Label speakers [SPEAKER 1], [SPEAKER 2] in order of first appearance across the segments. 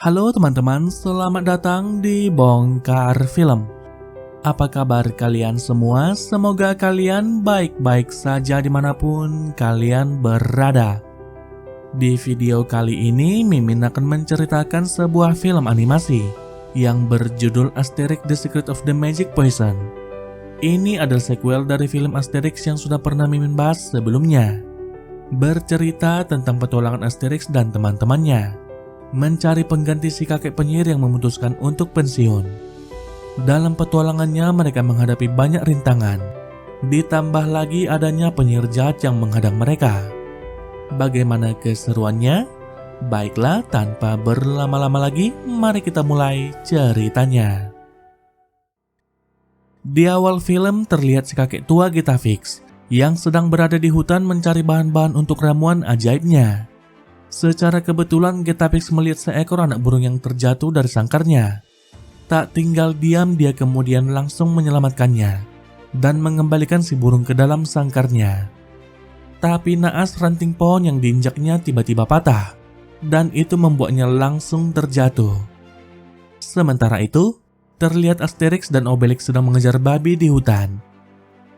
[SPEAKER 1] Halo teman-teman, selamat datang di Bongkar Film. Apa kabar kalian semua? Semoga kalian baik-baik saja dimanapun kalian berada. Di video kali ini, Mimin akan menceritakan sebuah film animasi yang berjudul Asterix The Secret of the Magic Potion. Ini adalah sequel dari film Asterix yang sudah pernah Mimin bahas sebelumnya. Bercerita tentang petualangan Asterix dan teman-temannya mencari pengganti si kakek penyihir yang memutuskan untuk pensiun. Dalam petualangannya mereka menghadapi banyak rintangan, ditambah lagi adanya penyihir jahat yang menghadang mereka. Bagaimana keseruannya? Baiklah, tanpa berlama-lama lagi, mari kita mulai ceritanya. Di awal film terlihat si kakek tua Getafix yang sedang berada di hutan mencari bahan-bahan untuk ramuan ajaibnya. Secara kebetulan Getafix melihat seekor anak burung yang terjatuh dari sangkarnya. Tak tinggal diam, dia kemudian langsung menyelamatkannya dan mengembalikan si burung ke dalam sangkarnya. Tapi naas ranting pohon yang diinjaknya tiba-tiba patah dan itu membuatnya langsung terjatuh. Sementara itu, terlihat Asterix dan Obelix sedang mengejar babi di hutan.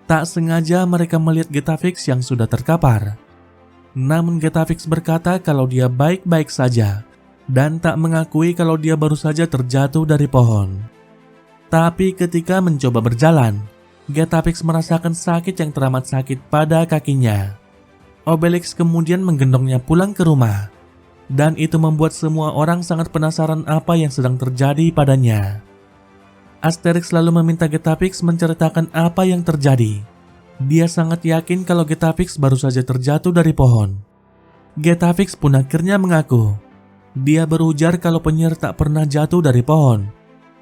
[SPEAKER 1] Tak sengaja mereka melihat Getafix yang sudah terkapar. Namun Getafix berkata kalau dia baik-baik saja dan tak mengakui kalau dia baru saja terjatuh dari pohon. Tapi ketika mencoba berjalan, Getafix merasakan sakit yang teramat sakit pada kakinya. Obelix kemudian menggendongnya pulang ke rumah dan itu membuat semua orang sangat penasaran apa yang sedang terjadi padanya. Asterix lalu meminta Getafix menceritakan apa yang terjadi. Dia sangat yakin kalau Getafix baru saja terjatuh dari pohon. Getafix pun akhirnya mengaku. Dia berujar kalau penyihir tak pernah jatuh dari pohon.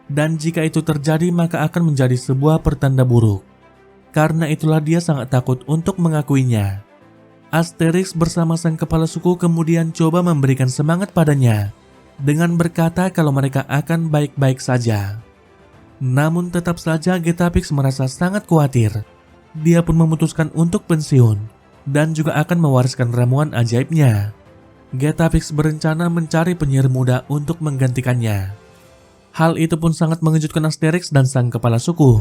[SPEAKER 1] Dan jika itu terjadi maka akan menjadi sebuah pertanda buruk. Karena itulah dia sangat takut untuk mengakuinya. Asterix bersama sang kepala suku kemudian coba memberikan semangat padanya dengan berkata kalau mereka akan baik-baik saja. Namun tetap saja Getafix merasa sangat khawatir. Dia pun memutuskan untuk pensiun dan juga akan mewariskan ramuan ajaibnya. Getafix berencana mencari penyihir muda untuk menggantikannya. Hal itu pun sangat mengejutkan Asterix dan sang kepala suku.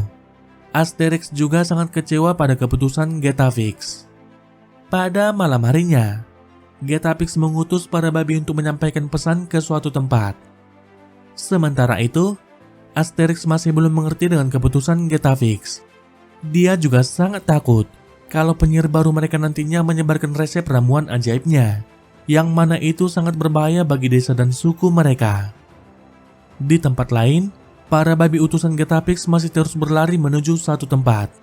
[SPEAKER 1] Asterix juga sangat kecewa pada keputusan Getafix. Pada malam harinya, Getafix mengutus para babi untuk menyampaikan pesan ke suatu tempat. Sementara itu, Asterix masih belum mengerti dengan keputusan Getafix. Dia juga sangat takut kalau penyihir baru mereka nantinya menyebarkan resep ramuan ajaibnya, yang mana itu sangat berbahaya bagi desa dan suku mereka. Di tempat lain, para babi utusan Getafix masih terus berlari menuju satu tempat.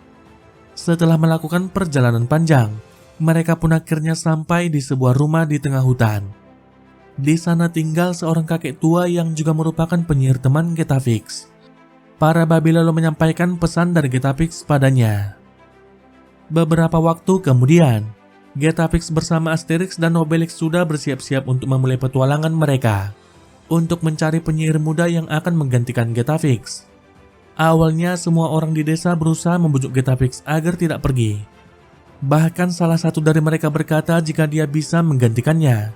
[SPEAKER 1] Setelah melakukan perjalanan panjang, mereka pun akhirnya sampai di sebuah rumah di tengah hutan. Di sana tinggal seorang kakek tua yang juga merupakan penyihir teman Getafix. Para babi lalu menyampaikan pesan dari Getafix padanya. Beberapa waktu kemudian, Getafix bersama Asterix dan Obelix sudah bersiap-siap untuk memulai petualangan mereka untuk mencari penyihir muda yang akan menggantikan Getafix. Awalnya semua orang di desa berusaha membujuk Getafix agar tidak pergi. Bahkan salah satu dari mereka berkata jika dia bisa menggantikannya.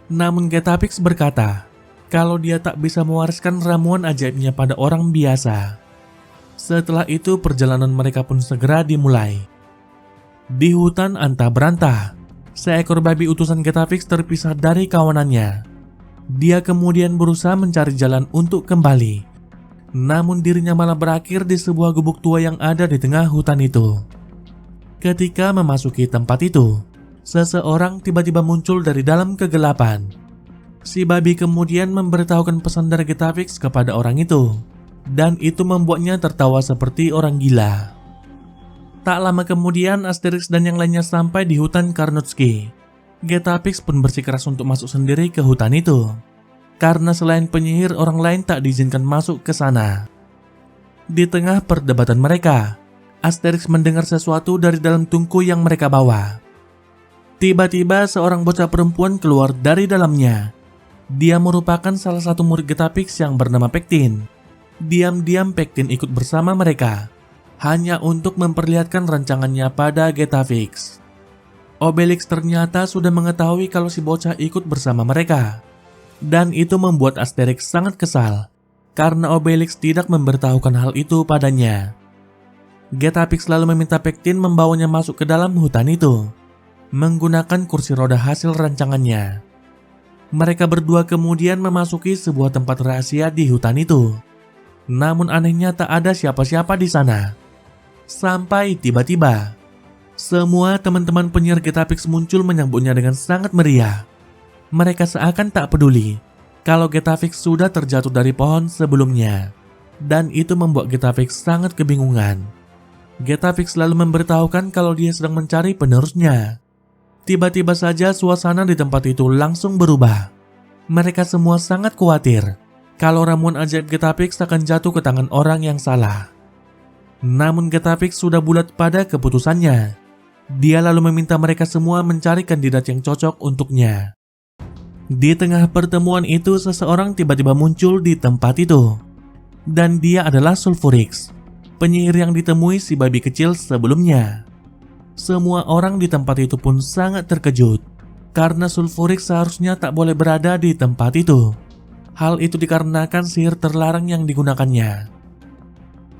[SPEAKER 1] Namun Getafix berkata kalau dia tak bisa mewariskan ramuan ajaibnya pada orang biasa. Setelah itu perjalanan mereka pun segera dimulai. Di hutan antah berantah, seekor babi utusan Getafix terpisah dari kawanannya. Dia kemudian berusaha mencari jalan untuk kembali. Namun dirinya malah berakhir di sebuah gubuk tua yang ada di tengah hutan itu. Ketika memasuki tempat itu, seseorang tiba-tiba muncul dari dalam kegelapan. Si babi kemudian memberitahukan pesan dari Getafix kepada orang itu, dan itu membuatnya tertawa seperti orang gila. Tak lama kemudian Asterix dan yang lainnya sampai di hutan Karnutski. Getafix pun bersikeras untuk masuk sendiri ke hutan itu, karena selain penyihir orang lain tak diizinkan masuk ke sana. Di tengah perdebatan mereka, Asterix mendengar sesuatu dari dalam tungku yang mereka bawa. Tiba-tiba seorang bocah perempuan keluar dari dalamnya. Dia merupakan salah satu murid Getafix yang bernama Pektin. Diam-diam Pektin ikut bersama mereka, hanya untuk memperlihatkan rancangannya pada Getafix. Obelix ternyata sudah mengetahui kalau si bocah ikut bersama mereka. Dan itu membuat Asterix sangat kesal karena Obelix tidak memberitahukan hal itu padanya. Getafix lalu meminta Pektin membawanya masuk ke dalam hutan itu menggunakan kursi roda hasil rancangannya. Mereka berdua kemudian memasuki sebuah tempat rahasia di hutan itu. Namun anehnya tak ada siapa-siapa di sana. Sampai tiba-tiba, semua teman-teman penyihir Getafix muncul menyambutnya dengan sangat meriah. Mereka seakan tak peduli kalau Getafix sudah terjatuh dari pohon sebelumnya. Dan itu membuat Getafix sangat kebingungan. Getafix lalu memberitahukan kalau dia sedang mencari penerusnya. Tiba-tiba saja suasana di tempat itu langsung berubah. Mereka semua sangat khawatir kalau ramuan ajaib Getafix akan jatuh ke tangan orang yang salah. Namun Getafix sudah bulat pada keputusannya. Dia lalu meminta mereka semua mencari kandidat yang cocok untuknya. Di tengah pertemuan itu seseorang tiba-tiba muncul di tempat itu. Dan dia adalah Sulfurix, penyihir yang ditemui si babi kecil sebelumnya. Semua orang di tempat itu pun sangat terkejut karena Sulfurix seharusnya tak boleh berada di tempat itu. Hal itu dikarenakan sihir terlarang yang digunakannya.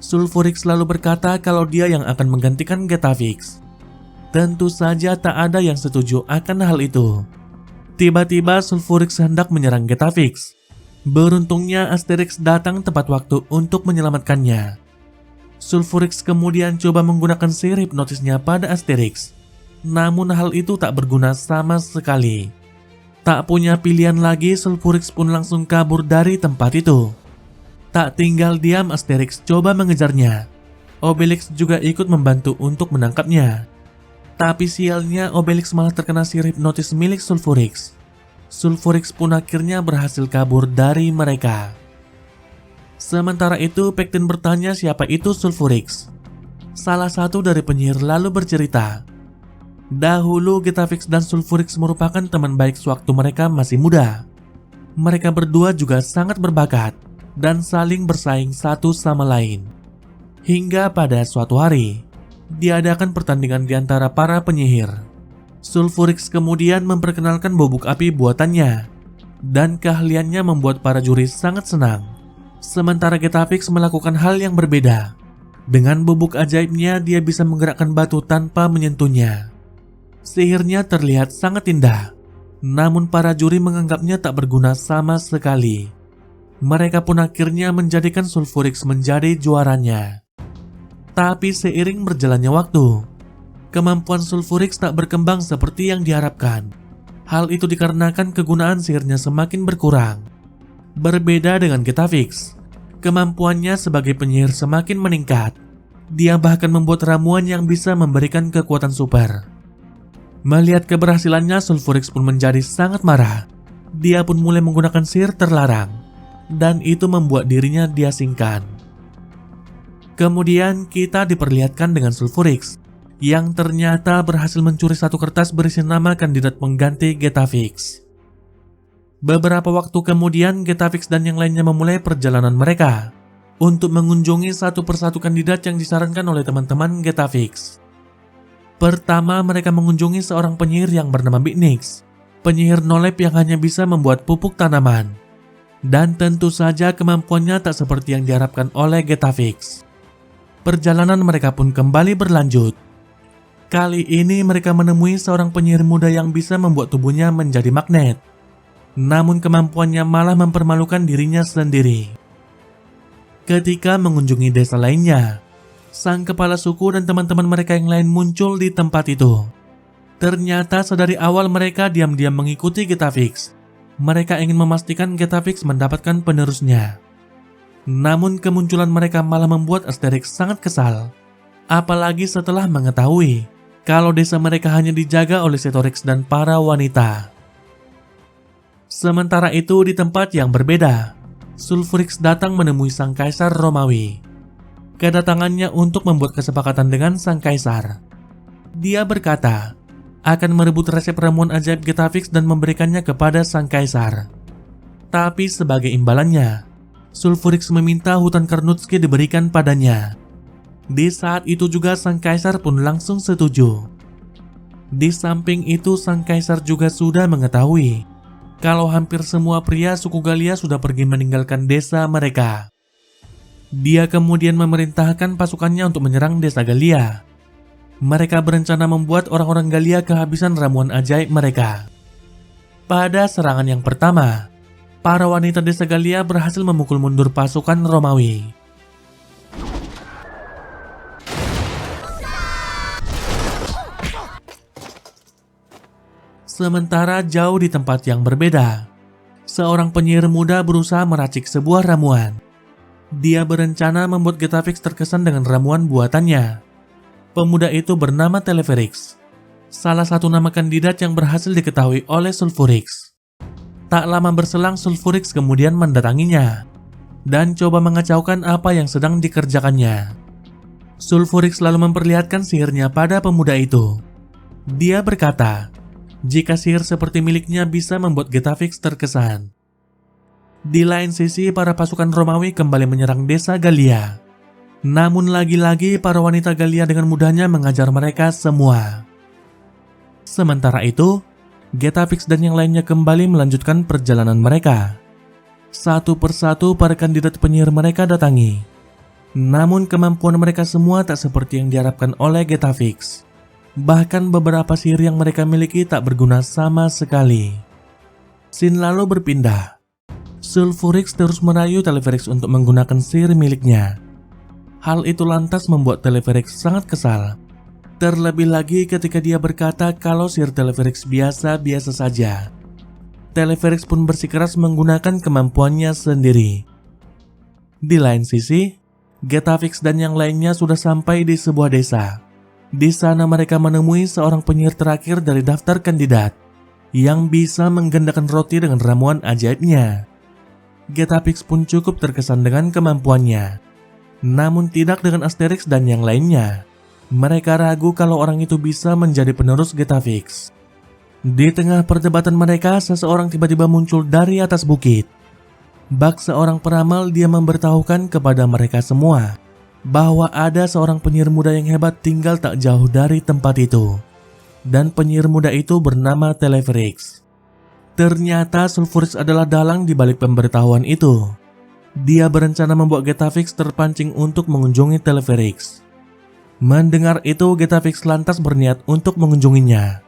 [SPEAKER 1] Sulfurix lalu berkata kalau dia yang akan menggantikan Getafix. Tentu saja tak ada yang setuju akan hal itu. Tiba-tiba Sulfurix hendak menyerang Getafix. Beruntungnya Asterix datang tepat waktu untuk menyelamatkannya. Sulfurix kemudian coba menggunakan sihir hipnotisnya pada Asterix. Namun hal itu tak berguna sama sekali. Tak punya pilihan lagi, Sulfurix pun langsung kabur dari tempat itu. Tak tinggal diam, Asterix coba mengejarnya. Obelix juga ikut membantu untuk menangkapnya. Tapi sialnya Obelix malah terkena sihir hipnotis milik Sulfurix. Sulfurix pun akhirnya berhasil kabur dari mereka. Sementara itu Pektin bertanya siapa itu Sulfurix. Salah satu dari penyihir lalu bercerita. Dahulu Getafix dan Sulfurix merupakan teman baik sewaktu mereka masih muda. Mereka berdua juga sangat berbakat dan saling bersaing satu sama lain. Hingga pada suatu hari diadakan pertandingan di antara para penyihir. Sulfurix kemudian memperkenalkan bubuk api buatannya, dan keahliannya membuat para juri sangat senang. Sementara Getafix melakukan hal yang berbeda. Dengan bubuk ajaibnya dia bisa menggerakkan batu tanpa menyentuhnya. Sihirnya terlihat sangat indah, namun para juri menganggapnya tak berguna sama sekali. Mereka pun akhirnya menjadikan Sulfurix menjadi juaranya. Tapi seiring berjalannya waktu, kemampuan Sulfurix tak berkembang seperti yang diharapkan. Hal itu dikarenakan kegunaan sihirnya semakin berkurang. Berbeda dengan Getafix, kemampuannya sebagai penyihir semakin meningkat. Dia bahkan membuat ramuan yang bisa memberikan kekuatan super. Melihat keberhasilannya, Sulfurix pun menjadi sangat marah. Dia pun mulai menggunakan sihir terlarang, dan itu membuat dirinya diasingkan. Kemudian kita diperlihatkan dengan Sulfurix yang ternyata berhasil mencuri satu kertas berisi nama kandidat pengganti Getafix. Beberapa waktu kemudian Getafix dan yang lainnya memulai perjalanan mereka untuk mengunjungi satu persatu kandidat yang disarankan oleh teman-teman Getafix. Pertama mereka mengunjungi seorang penyihir yang bernama Big Nix, penyihir nolep yang hanya bisa membuat pupuk tanaman. Dan tentu saja kemampuannya tak seperti yang diharapkan oleh Getafix. Perjalanan mereka pun kembali berlanjut. Kali ini mereka menemui seorang penyihir muda yang bisa membuat tubuhnya menjadi magnet. Namun kemampuannya malah mempermalukan dirinya sendiri. Ketika mengunjungi desa lainnya, sang kepala suku dan teman-teman mereka yang lain muncul di tempat itu. Ternyata sedari awal mereka diam-diam mengikuti Getafix. Mereka ingin memastikan Getafix mendapatkan penerusnya. Namun kemunculan mereka malah membuat Asterix sangat kesal. Apalagi setelah mengetahui kalau desa mereka hanya dijaga oleh Setorix dan para wanita. Sementara itu di tempat yang berbeda, Sulfurix datang menemui sang kaisar Romawi. Kedatangannya untuk membuat kesepakatan dengan sang kaisar. Dia berkata akan merebut resep ramuan ajaib Getafix dan memberikannya kepada sang kaisar. Tapi sebagai imbalannya, Sulfurix meminta hutan Carnutski diberikan padanya. Di saat itu juga sang kaisar pun langsung setuju. Di samping itu sang kaisar juga sudah mengetahui kalau hampir semua pria suku Galia sudah pergi meninggalkan desa mereka. Dia kemudian memerintahkan pasukannya untuk menyerang desa Galia. Mereka berencana membuat orang-orang Galia kehabisan ramuan ajaib mereka. Pada serangan yang pertama, para wanita desa Galia berhasil memukul mundur pasukan Romawi. Sementara jauh di tempat yang berbeda, seorang penyihir muda berusaha meracik sebuah ramuan. Dia berencana membuat Getafix terkesan dengan ramuan buatannya. Pemuda itu bernama Teleferix, salah satu nama kandidat yang berhasil diketahui oleh Sulfurix. Tak lama berselang, Sulfurix kemudian mendatanginya dan coba mengacaukan apa yang sedang dikerjakannya. Sulfurix lalu memperlihatkan sihirnya pada pemuda itu. Dia berkata, jika sihir seperti miliknya bisa membuat Getafix terkesan. Di lain sisi, para pasukan Romawi kembali menyerang desa Galia. Namun lagi-lagi para wanita Galia dengan mudahnya mengajar mereka semua. Sementara itu, Getafix dan yang lainnya kembali melanjutkan perjalanan mereka. Satu persatu para kandidat penyihir mereka datangi. Namun kemampuan mereka semua tak seperti yang diharapkan oleh Getafix. Bahkan beberapa sihir yang mereka miliki tak berguna sama sekali. Scene lalu berpindah. Sulfurix terus merayu Teleferix untuk menggunakan sihir miliknya. Hal itu lantas membuat Teleferix sangat kesal. Terlebih lagi ketika dia berkata kalau sihir Teleferix biasa-biasa saja. Teleferix pun bersikeras menggunakan kemampuannya sendiri. Di lain sisi, Getafix dan yang lainnya sudah sampai di sebuah desa. Di sana mereka menemui seorang penyihir terakhir dari daftar kandidat yang bisa menggandakan roti dengan ramuan ajaibnya. Getafix pun cukup terkesan dengan kemampuannya, namun tidak dengan Asterix dan yang lainnya. Mereka ragu kalau orang itu bisa menjadi penerus Getafix. Di tengah perdebatan mereka, seseorang tiba-tiba muncul dari atas bukit. Bak seorang peramal, dia memberitahukan kepada mereka semua bahwa ada seorang penyihir muda yang hebat tinggal tak jauh dari tempat itu. Dan penyihir muda itu bernama Teleferix. Ternyata Sulfurix adalah dalang di balik pemberitahuan itu. Dia berencana membuat Getafix terpancing untuk mengunjungi Teleferix. Mendengar itu, Getafix lantas berniat untuk mengunjunginya.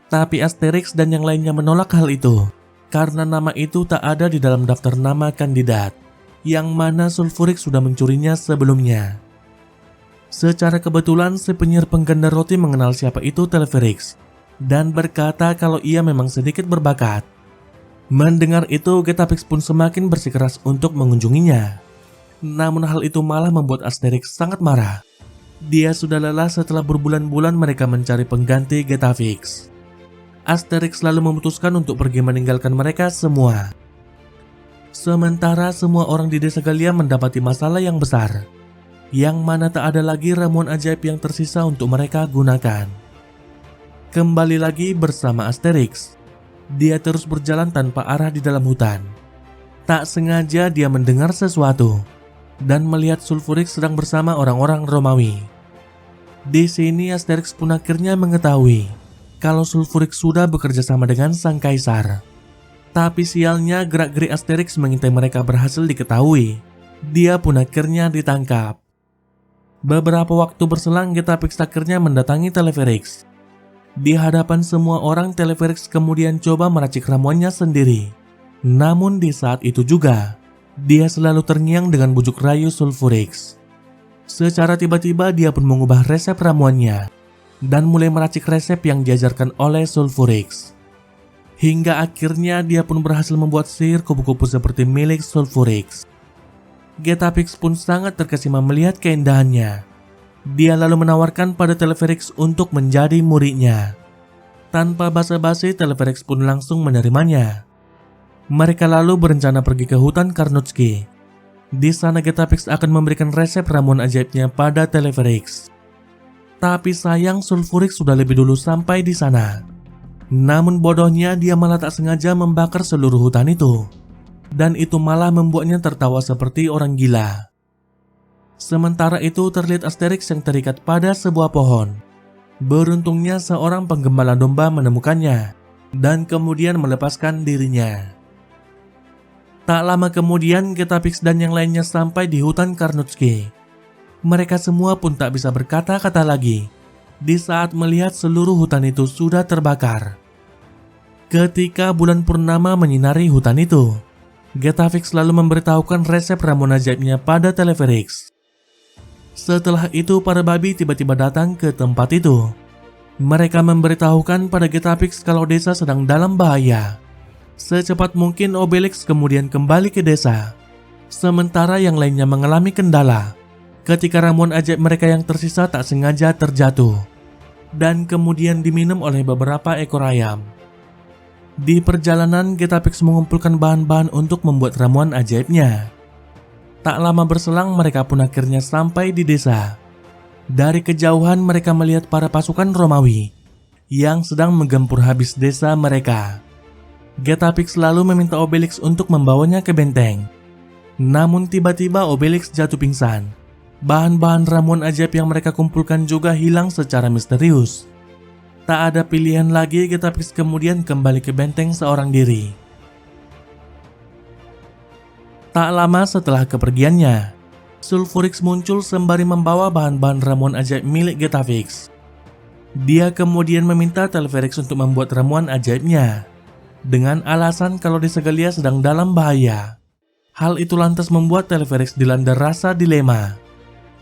[SPEAKER 1] Tapi Asterix dan yang lainnya menolak hal itu, karena nama itu tak ada di dalam daftar nama kandidat, yang mana Sulfurix sudah mencurinya sebelumnya. Secara kebetulan si penyihir pengganda roti mengenal siapa itu Teleferix dan berkata kalau ia memang sedikit berbakat. Mendengar itu, Getafix pun semakin bersikeras untuk mengunjunginya. Namun hal itu malah membuat Asterix sangat marah. Dia sudah lelah setelah berbulan-bulan mereka mencari pengganti Getafix. Asterix lalu memutuskan untuk pergi meninggalkan mereka semua. Sementara semua orang di desa Galia mendapati masalah yang besar, yang mana tak ada lagi ramuan ajaib yang tersisa untuk mereka gunakan. Kembali lagi bersama Asterix, dia terus berjalan tanpa arah di dalam hutan. Tak sengaja dia mendengar sesuatu dan melihat Sulfurix sedang bersama orang-orang Romawi. Di sini Asterix pun akhirnya mengetahui kalau Sulfurix sudah bekerja sama dengan sang kaisar. Tapi sialnya gerak-gerik Asterix mengintai mereka berhasil diketahui. Dia pun akhirnya ditangkap. Beberapa waktu berselang, Getafix akhirnya mendatangi Teleferix. Di hadapan semua orang, Teleferix kemudian coba meracik ramuannya sendiri. Namun di saat itu juga, dia selalu terngiang dengan bujuk rayu Sulfurix. Secara tiba-tiba dia pun mengubah resep ramuannya dan mulai meracik resep yang diajarkan oleh Sulfurix. Hingga akhirnya dia pun berhasil membuat sihir kupu-kupu seperti milik Sulfurix. Getafix pun sangat terkesima melihat keindahannya. Dia lalu menawarkan pada Teleferix untuk menjadi muridnya. Tanpa basa-basi, Teleferix pun langsung menerimanya. Mereka lalu berencana pergi ke hutan Karnutski. Di sana Getafix akan memberikan resep ramuan ajaibnya pada Teleferix. Tapi sayang, Sulfurix sudah lebih dulu sampai di sana. Namun bodohnya dia malah tak sengaja membakar seluruh hutan itu. Dan itu malah membuatnya tertawa seperti orang gila. Sementara itu terlihat Asterix yang terikat pada sebuah pohon. Beruntungnya seorang penggembala domba menemukannya. dan kemudian melepaskan dirinya. Tak lama kemudian Getafix dan yang lainnya sampai di hutan Carnutski. Mereka semua pun tak bisa berkata-kata lagi di saat melihat seluruh hutan itu sudah terbakar. Ketika bulan purnama menyinari hutan itu, Getafix lalu memberitahukan resep ramuan ajaibnya pada Teleferix. Setelah itu para babi tiba-tiba datang ke tempat itu. Mereka memberitahukan pada Getafix kalau desa sedang dalam bahaya. Secepat mungkin Obelix kemudian kembali ke desa. Sementara yang lainnya mengalami kendala ketika ramuan ajaib mereka yang tersisa tak sengaja terjatuh dan kemudian diminum oleh beberapa ekor ayam. Di perjalanan Getafix mengumpulkan bahan-bahan untuk membuat ramuan ajaibnya. Tak lama berselang mereka pun akhirnya sampai di desa. Dari kejauhan mereka melihat para pasukan Romawi yang sedang menggempur habis desa mereka. Getafix lalu meminta Obelix untuk membawanya ke benteng. Namun tiba-tiba Obelix jatuh pingsan. Bahan-bahan ramuan ajaib yang mereka kumpulkan juga hilang secara misterius. Tak ada pilihan lagi, Getafix kemudian kembali ke benteng seorang diri. Tak lama setelah kepergiannya, Sulfurix muncul sembari membawa bahan-bahan ramuan ajaib milik Getafix. Dia kemudian meminta Teleferix untuk membuat ramuan ajaibnya dengan alasan kalau desa Galia sedang dalam bahaya. Hal itu lantas membuat Teleferix dilanda rasa dilema.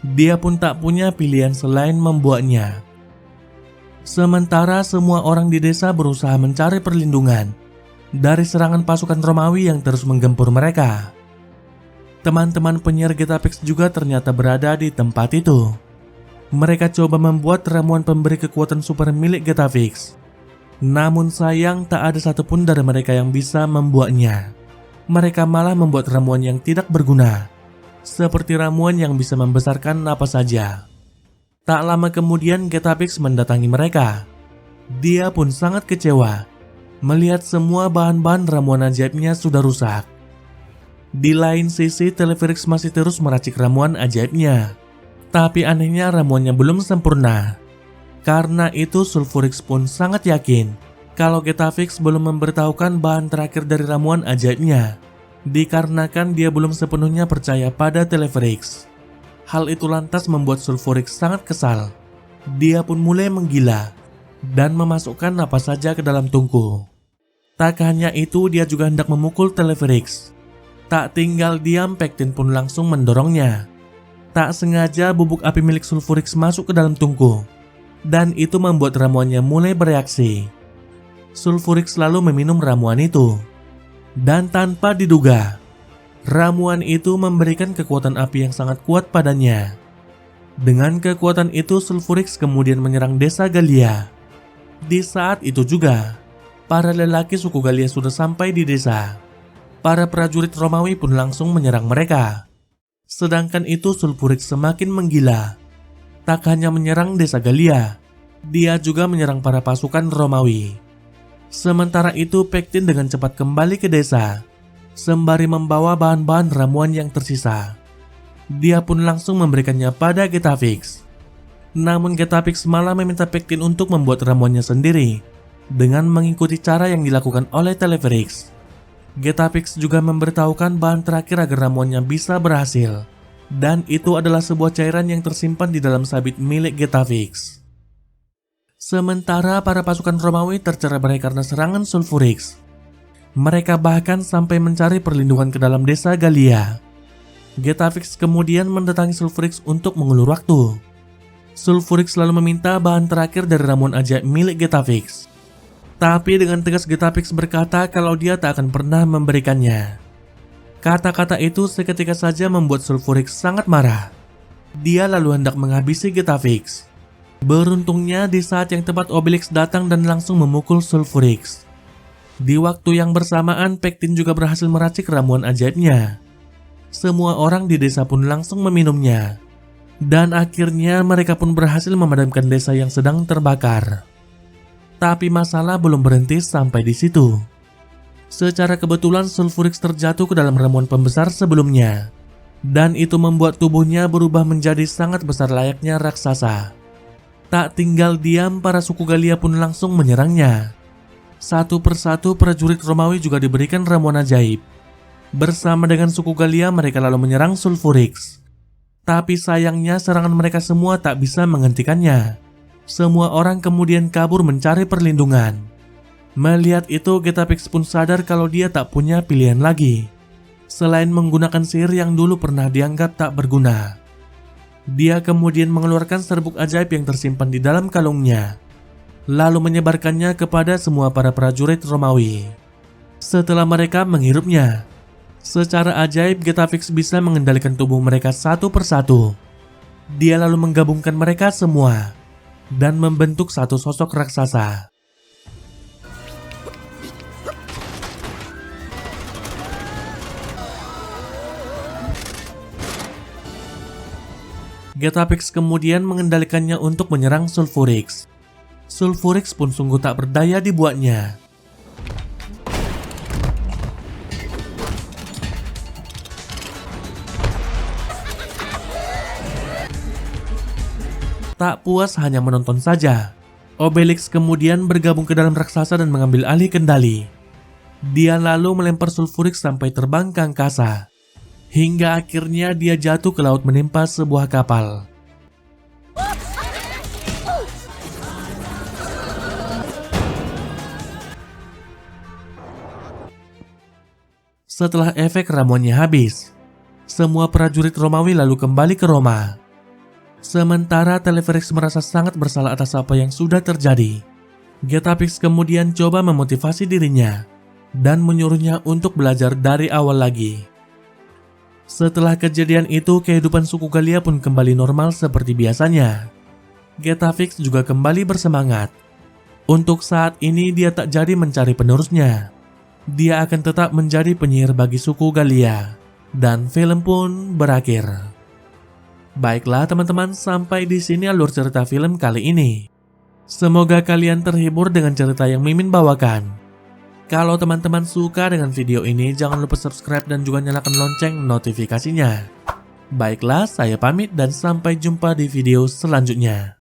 [SPEAKER 1] Dia pun tak punya pilihan selain membuatnya. Sementara semua orang di desa berusaha mencari perlindungan dari serangan pasukan Romawi yang terus menggempur mereka. Teman-teman penyihir Getafix juga ternyata berada di tempat itu. Mereka coba membuat ramuan pemberi kekuatan super milik Getafix. Namun sayang tak ada satupun dari mereka yang bisa membuatnya. Mereka malah membuat ramuan yang tidak berguna, seperti ramuan yang bisa membesarkan apa saja. Tak lama kemudian Getafix mendatangi mereka. Dia pun sangat kecewa melihat semua bahan-bahan ramuan ajaibnya sudah rusak. Di lain sisi Teleferix masih terus meracik ramuan ajaibnya. Tapi anehnya ramuannya belum sempurna. Karena itu Sulfurix pun sangat yakin kalau Getafix belum memberitahukan bahan terakhir dari ramuan ajaibnya. Dikarenakan dia belum sepenuhnya percaya pada Teleferix. Hal itu lantas membuat Sulfurix sangat kesal. Dia pun mulai menggila dan memasukkan apa saja ke dalam tungku. Tak hanya itu, dia juga hendak memukul Teleferix. Tak tinggal diam, Pektin pun langsung mendorongnya. Tak sengaja bubuk api milik Sulfurix masuk ke dalam tungku, dan itu membuat ramuannya mulai bereaksi. Sulfurix lalu meminum ramuan itu, dan tanpa diduga, ramuan itu memberikan kekuatan api yang sangat kuat padanya. Dengan kekuatan itu Sulfurix kemudian menyerang desa Galia. Di saat itu juga, para lelaki suku Galia sudah sampai di desa. Para prajurit Romawi pun langsung menyerang mereka. Sedangkan itu Sulfurix semakin menggila. Tak hanya menyerang desa Galia, dia juga menyerang para pasukan Romawi. Sementara itu Pektin dengan cepat kembali ke desa, sembari membawa bahan-bahan ramuan yang tersisa. Dia pun langsung memberikannya pada Getafix. Namun Getafix malah meminta Pektin untuk membuat ramuannya sendiri dengan mengikuti cara yang dilakukan oleh Teleferix. Getafix juga memberitahukan bahan terakhir agar ramuannya bisa berhasil, dan itu adalah sebuah cairan yang tersimpan di dalam sabit milik Getafix. Sementara para pasukan Romawi tercerai-berai karena serangan Sulfurix. Mereka bahkan sampai mencari perlindungan ke dalam desa Galia. Getafix kemudian mendatangi Sulfurix untuk mengulur waktu. Sulfurix lalu meminta bahan terakhir dari ramuan ajaib milik Getafix. Tapi dengan tegas Getafix berkata kalau dia tak akan pernah memberikannya. Kata-kata itu seketika saja membuat Sulfurix sangat marah. Dia lalu hendak menghabisi Getafix. Beruntungnya di saat yang tepat Obelix datang dan langsung memukul Sulfurix. Di waktu yang bersamaan Pektin juga berhasil meracik ramuan ajaibnya. Semua orang di desa pun langsung meminumnya. Dan akhirnya mereka pun berhasil memadamkan desa yang sedang terbakar. Tapi masalah belum berhenti sampai di situ. Secara kebetulan Sulfurix terjatuh ke dalam ramuan pembesar sebelumnya. Dan itu membuat tubuhnya berubah menjadi sangat besar layaknya raksasa. Tak tinggal diam, para suku Galia pun langsung menyerangnya. Satu persatu prajurit Romawi juga diberikan ramuan ajaib. Bersama dengan suku Gallia mereka lalu menyerang Sulfurix. Tapi sayangnya serangan mereka semua tak bisa menghentikannya. Semua orang kemudian kabur mencari perlindungan. Melihat itu, Getafix pun sadar kalau dia tak punya pilihan lagi selain menggunakan sihir yang dulu pernah dianggap tak berguna. Dia kemudian mengeluarkan serbuk ajaib yang tersimpan di dalam kalungnya, lalu menyebarkannya kepada semua para prajurit Romawi. Setelah mereka menghirupnya, secara ajaib Getafix bisa mengendalikan tubuh mereka satu persatu. Dia lalu menggabungkan mereka semua dan membentuk satu sosok raksasa. Getafix kemudian mengendalikannya untuk menyerang Sulfurix. Sulfurix pun sungguh tak berdaya dibuatnya. Tak puas hanya menonton saja, Obelix kemudian bergabung ke dalam raksasa dan mengambil alih kendali. Dia lalu melempar Sulfurix sampai terbang ke angkasa, hingga akhirnya dia jatuh ke laut menimpa sebuah kapal. Setelah efek ramuannya habis, semua prajurit Romawi lalu kembali ke Roma. Sementara Teleferix merasa sangat bersalah atas apa yang sudah terjadi. Getafix kemudian coba memotivasi dirinya dan menyuruhnya untuk belajar dari awal lagi. Setelah kejadian itu, kehidupan suku Gallia pun kembali normal seperti biasanya. Getafix juga kembali bersemangat. Untuk saat ini dia tak jadi mencari penerusnya. Dia akan tetap menjadi penyihir bagi suku Gallia. Dan film pun berakhir. Baiklah teman-teman, sampai di sini alur cerita film kali ini. Semoga kalian terhibur dengan cerita yang Mimin bawakan. Kalau teman-teman suka dengan video ini, jangan lupa subscribe dan juga nyalakan lonceng notifikasinya. Baiklah, saya pamit dan sampai jumpa di video selanjutnya.